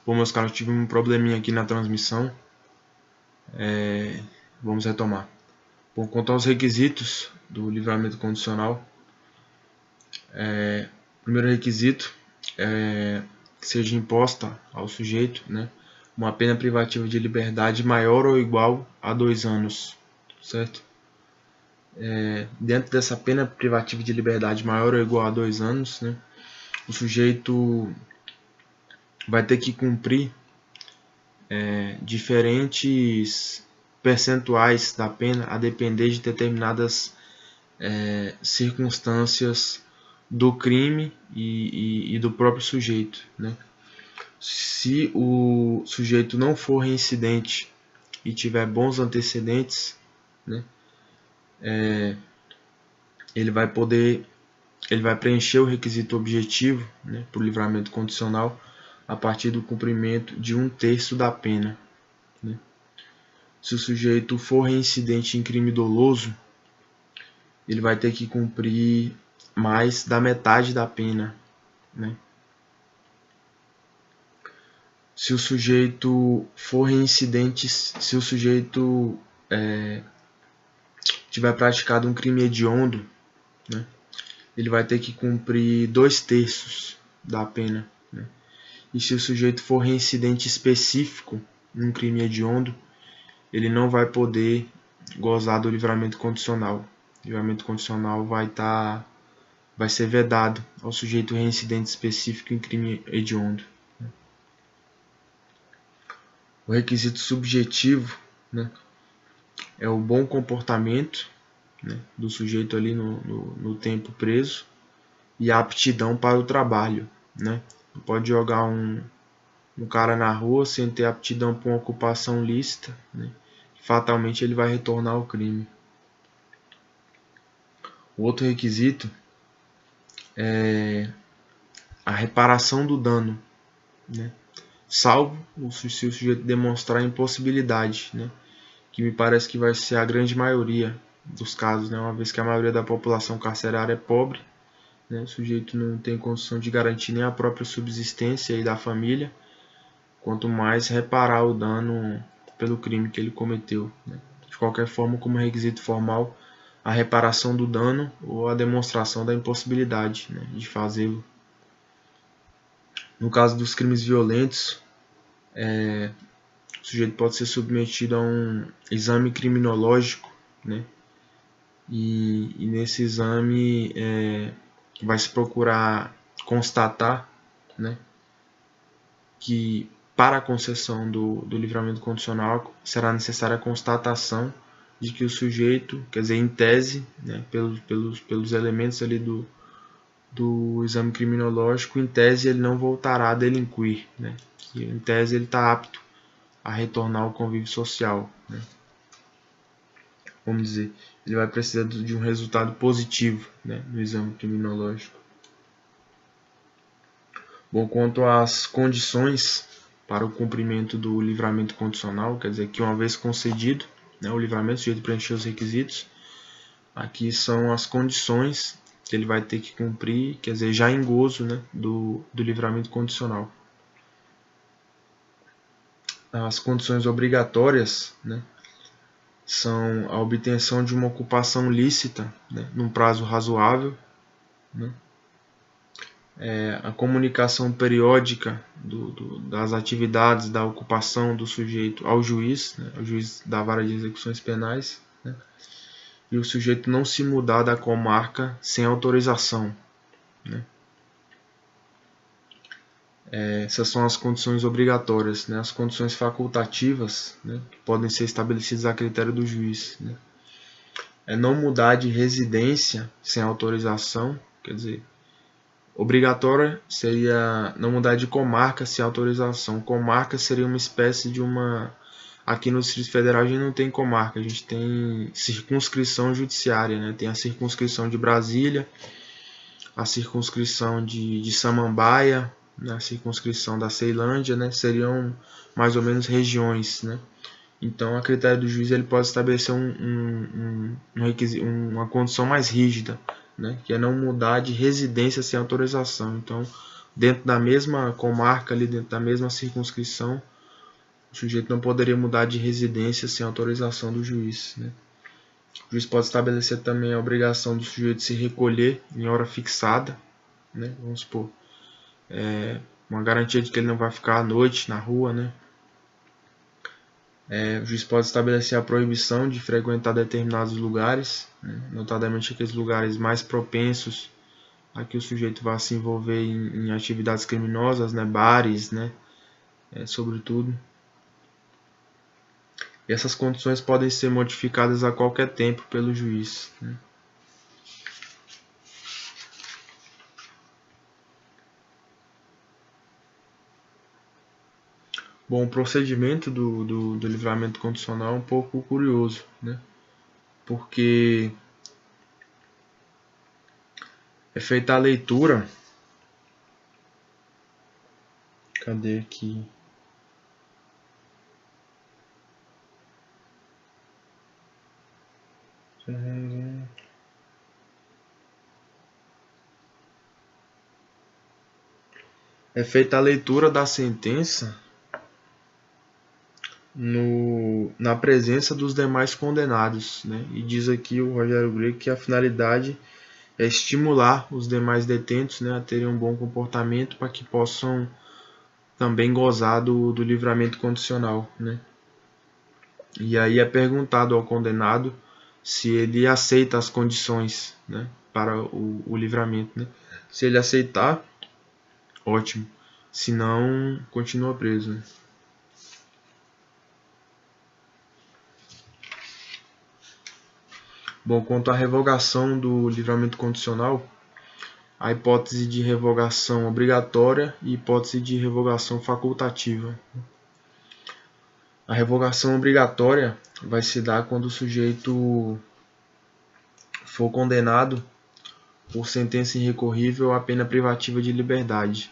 Bom, meus caras, tive um probleminha aqui na transmissão. Vamos retomar. Bom, quanto aos requisitos do livramento condicional, primeiro requisito é que seja imposta ao sujeito, né, uma pena privativa de liberdade maior ou igual a 2 anos, certo? Dentro dessa pena privativa de liberdade maior ou igual a 2 anos, né, o sujeito vai ter que cumprir diferentes percentuais da pena a depender de determinadas circunstâncias do crime e do próprio sujeito, né? Se o sujeito não for reincidente e tiver bons antecedentes, né, ele vai preencher o requisito objetivo, né, para o livramento condicional a partir do cumprimento de 1/3 da pena, né? Se o sujeito for reincidente em crime doloso, ele vai ter que cumprir mais da metade da pena, né? Se o sujeito for reincidente, se o sujeito tiver praticado um crime hediondo, né, ele vai ter que cumprir 2/3 da pena, né? E se o sujeito for reincidente específico num crime hediondo, ele não vai poder gozar do livramento condicional. O livramento condicional vai ser vedado ao sujeito reincidente específico em crime hediondo. O requisito subjetivo, né, é o bom comportamento, né, do sujeito ali no tempo preso e a aptidão para o trabalho, né? Não pode jogar um cara na rua sem ter aptidão para uma ocupação lícita, né? Fatalmente ele vai retornar ao crime. O outro requisito é a reparação do dano, né? Salvo se o sujeito demonstrar impossibilidade, né? Que me parece que vai ser a grande maioria dos casos, né? Uma vez que a maioria da população carcerária é pobre, né? O sujeito não tem condição de garantir nem a própria subsistência e da família, quanto mais reparar o dano pelo crime que ele cometeu, né? De qualquer forma, como requisito formal, a reparação do dano ou a demonstração da impossibilidade, né, de fazê-lo. No caso dos crimes violentos, o sujeito pode ser submetido a um exame criminológico, né, e nesse exame vai se procurar constatar, né, que para a concessão do livramento condicional será necessária a constatação de que o sujeito, quer dizer, em tese, né, pelos elementos ali do exame criminológico, em tese ele não voltará a delinquir, né, que em tese ele está apto a retornar ao convívio social, né. Vamos dizer, ele vai precisar de um resultado positivo, né, no exame criminológico. Bom, quanto às condições para o cumprimento do livramento condicional, quer dizer que uma vez concedido, né, o livramento, o sujeito preencher os requisitos, aqui são as condições que ele vai ter que cumprir, quer dizer, já em gozo, né, do livramento condicional. As condições obrigatórias, né, são a obtenção de uma ocupação lícita, né, num prazo razoável, né, a comunicação periódica das atividades da ocupação do sujeito ao juiz, né, ao juiz da vara de execuções penais, né, e o sujeito não se mudar da comarca sem autorização, né. Essas são as condições obrigatórias, né. As condições facultativas, né, que podem ser estabelecidas a critério do juiz, né, é não mudar de residência sem autorização, quer dizer, obrigatória seria não mudar de comarca sem autorização. Comarca seria uma espécie de uma... Aqui no Distrito Federal a gente não tem comarca, a gente tem circunscrição judiciária, né? Tem a circunscrição de Brasília, a circunscrição de Samambaia, né? A circunscrição da Ceilândia, né? Seriam mais ou menos regiões, né? Então, a critério do juiz ele pode estabelecer uma condição mais rígida, né, que é não mudar de residência sem autorização. Então, dentro da mesma comarca, ali dentro da mesma circunscrição, o sujeito não poderia mudar de residência sem autorização do juiz, né? O juiz pode estabelecer também a obrigação do sujeito se recolher em hora fixada, né? Vamos supor, uma garantia de que ele não vai ficar à noite na rua, né? O juiz pode estabelecer a proibição de frequentar determinados lugares, né? Notadamente aqueles lugares mais propensos a que o sujeito vá se envolver em atividades criminosas, né? Bares, né? Sobretudo. E essas condições podem ser modificadas a qualquer tempo pelo juiz, né? Bom, o procedimento do livramento condicional é um pouco curioso, né? Porque é feita a leitura. Cadê aqui? É feita a leitura da sentença na presença dos demais condenados, né? E diz aqui o Rogério Grego que a finalidade é estimular os demais detentos, né, a terem um bom comportamento para que possam também gozar do livramento condicional, né? E aí é perguntado ao condenado se ele aceita as condições, né, para o livramento, né? Se ele aceitar, ótimo. Se não, continua preso, né? Bom, quanto à revogação do livramento condicional, a hipótese de revogação obrigatória e hipótese de revogação facultativa. A revogação obrigatória vai se dar quando o sujeito for condenado por sentença irrecorrível à pena privativa de liberdade.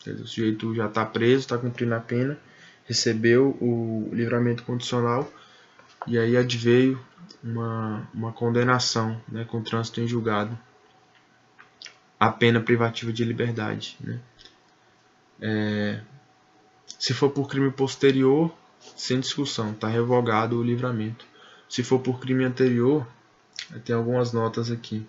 O sujeito já está preso, está cumprindo a pena, recebeu o livramento condicional e aí adveio uma condenação, né, com trânsito em julgado, a pena privativa de liberdade, né? Se for por crime posterior, sem discussão, está revogado o livramento. Se for por crime anterior, tem algumas notas aqui.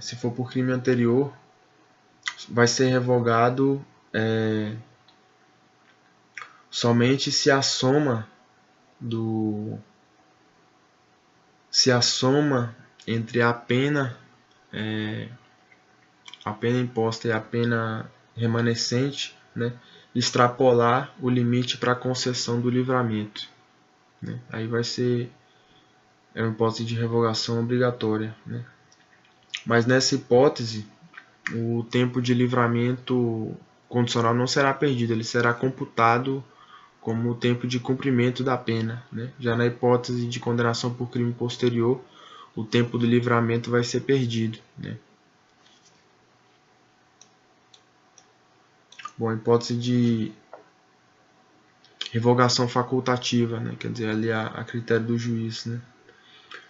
Se for por crime anterior, vai ser revogado somente se a soma entre a pena imposta e a pena remanescente, né, extrapolar o limite para a concessão do livramento, né? Aí vai ser uma hipótese de revogação obrigatória, né? Mas nessa hipótese, o tempo de livramento condicional não será perdido, ele será computado como o tempo de cumprimento da pena, né? Já na hipótese de condenação por crime posterior, o tempo do livramento vai ser perdido, né? Bom, a hipótese de revogação facultativa, né? Quer dizer, ali a critério do juiz, né?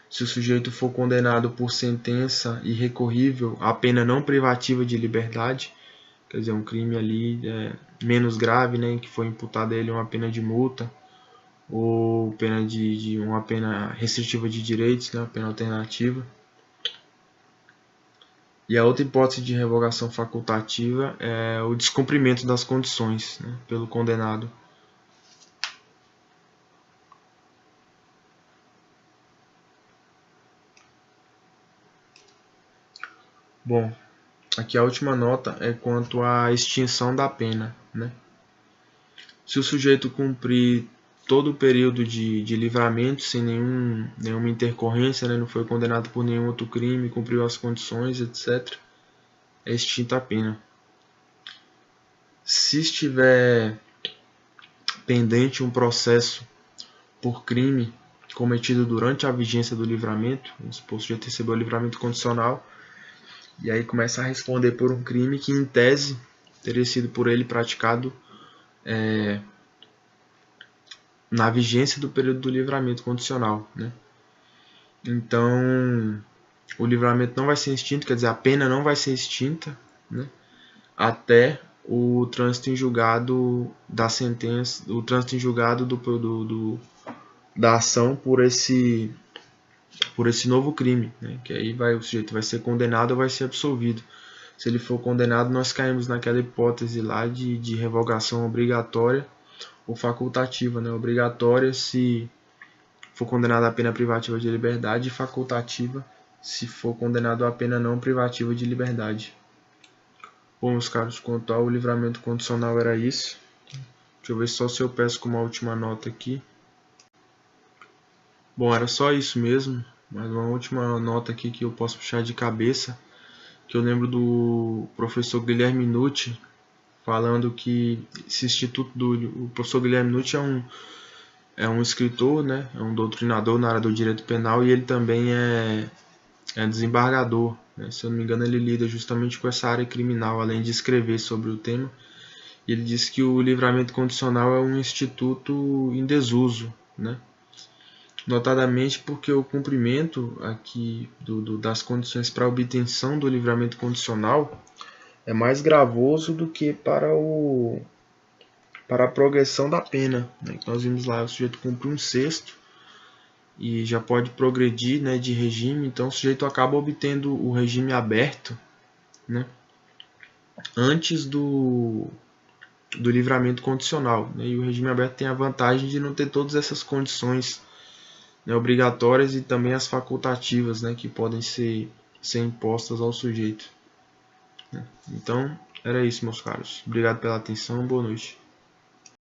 Se o sujeito for condenado por sentença irrecorrível a pena não privativa de liberdade, quer dizer, um crime ali menos grave, né, que foi imputada a ele uma pena de multa ou pena de uma pena restritiva de direitos, né, uma pena alternativa. E a outra hipótese de revogação facultativa é o descumprimento das condições, né, pelo condenado. Bom, aqui a última nota é quanto à extinção da pena, né? Se o sujeito cumprir todo o período de livramento sem nenhuma intercorrência, né, não foi condenado por nenhum outro crime, cumpriu as condições, etc., é extinta a pena. Se estiver pendente um processo por crime cometido durante a vigência do livramento, vamos supor, o sujeito recebeu o livramento condicional, e aí começa a responder por um crime que, em tese, teria sido por ele praticado na vigência do período do livramento condicional, né? Então, o livramento não vai ser extinto, quer dizer, a pena não vai ser extinta, né, até o trânsito em julgado da sentença, o trânsito em julgado da ação por esse novo crime, né, que aí o sujeito vai ser condenado ou vai ser absolvido. Se ele for condenado, nós caímos naquela hipótese lá de revogação obrigatória ou facultativa, né? Obrigatória se for condenado à pena privativa de liberdade e facultativa se for condenado à pena não privativa de liberdade. Bom, meus caros, quanto ao livramento condicional era isso. Deixa eu ver só se eu peço com uma última nota aqui. Bom, era só isso mesmo. Mas uma última nota aqui que eu posso puxar de cabeça, que eu lembro do professor Guilherme Nucci falando que esse instituto o professor Guilherme Nucci é um escritor, né, é um doutrinador na área do direito penal e ele também é desembargador, né, se eu não me engano ele lida justamente com essa área criminal, além de escrever sobre o tema. E ele diz que o livramento condicional é um instituto em desuso, né, notadamente porque o cumprimento aqui das condições para a obtenção do livramento condicional é mais gravoso do que para a progressão da pena, né? Nós vimos lá, o sujeito cumpre 1/6 e já pode progredir, né, de regime, então o sujeito acaba obtendo o regime aberto, né, antes do livramento condicional, né? E o regime aberto tem a vantagem de não ter todas essas condições, né, obrigatórias e também as facultativas, né, que podem ser impostas ao sujeito, né? Então, era isso, meus caros. Obrigado pela atenção, boa noite.